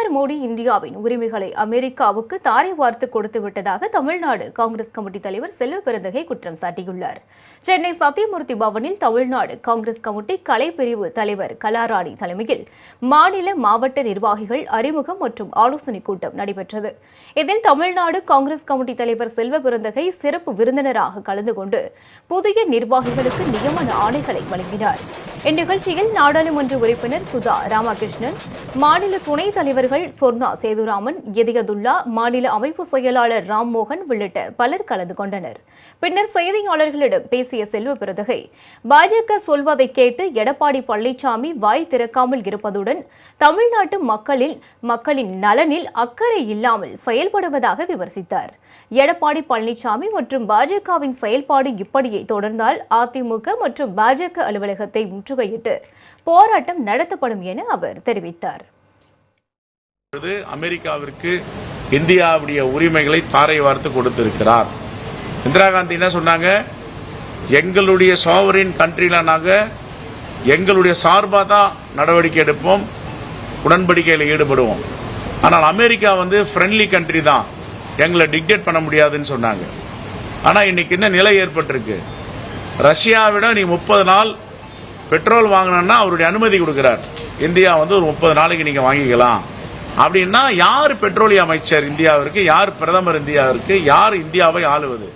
பிரதமர் மோடி இந்தியாவின் உரிமைகளை அமெரிக்காவுக்கு தாரை வார்த்து கொடுத்து விட்டதாக தமிழ்நாடு காங்கிரஸ் கமிட்டி தலைவர் செல்வ பெருந்தகை குற்றம் சாட்டியுள்ளார். சென்னை சத்தியமூர்த்தி பவனில் தமிழ்நாடு காங்கிரஸ் கமிட்டி கலைப்பிரிவு தலைவர் கலாராணி தலைமையில் மாநில மாவட்ட நிர்வாகிகள் அறிமுகம் மற்றும் ஆலோசனைக் கூட்டம் நடைபெற்றது. இதில் தமிழ்நாடு காங்கிரஸ் கமிட்டி தலைவர் செல்வ பெருந்தகை சிறப்பு விருந்தினராக கலந்து கொண்டு புதிய நிர்வாகிகளுக்கு நியமன ஆணைகளை வழங்கினார். இந்நிகழ்ச்சியில் நாடாளுமன்ற உறுப்பினர் சுதா ராமகிருஷ்ணன், மாநில துணைத் தலைவர்கள் சொர்ணா சேதுராமன், எதியதுல்லா, மாநில அமைப்பு செயலாளர் ராம்மோகன் உள்ளிட்ட பலர் கலந்து கொண்டனர். பின்னர் செய்தியாளர்களிடம் பேசிய செல்வ பெருந்தகை, பாஜக சொல்வதை கேட்டு எடப்பாடி பழனிசாமி வாய் திறக்காமல் இருப்பதுடன் தமிழ்நாட்டு மக்களின் நலனில் அக்கறை இல்லாமல் செயல்படுவதாக விமர்சித்தார். எடப்பாடி பழனிசாமி மற்றும் பாஜகவின் செயல்பாடு இப்படியே தொடர்ந்தால் அதிமுக மற்றும் பாஜக அலுவலகத்தை முற்றுகையிட்டு போராட்டம் நடத்தப்படும் என அவர் தெரிவித்தார். அமெரிக்காவிற்கு இந்தியாவுடைய உரிமைகளை தாரை வார்த்து கொடுத்திருக்கிறார். இந்திரா காந்தி என்ன சொன்னாங்க? எங்களுடைய சாவரின் கண்ட்ரில நாங்கள் எங்களுடைய சார்பாக தான் நடவடிக்கை எடுப்போம், உடன்படிக்கையில் ஈடுபடுவோம். ஆனால் அமெரிக்கா ஃப்ரெண்ட்லி கண்ட்ரி தான், எங்களை டிக்டேட் பண்ண முடியாதுன்னு சொன்னாங்க. ஆனால் இன்னைக்கு என்ன நிலை ஏற்பட்டிருக்கு? ரஷ்யாவிட நீ 30 நாள் பெட்ரோல் வாங்கினா அவருடைய அனுமதி கொடுக்கிறார். இந்தியா ஒரு 30 நாளைக்கு நீங்க வாங்கிக்கலாம் அப்படின்னா, யார் பெட்ரோலிய அமைச்சர் இந்தியாவிற்கு, யார் பிரதமர் இந்தியாவிற்கு, யார் இந்தியாவை ஆளுவது?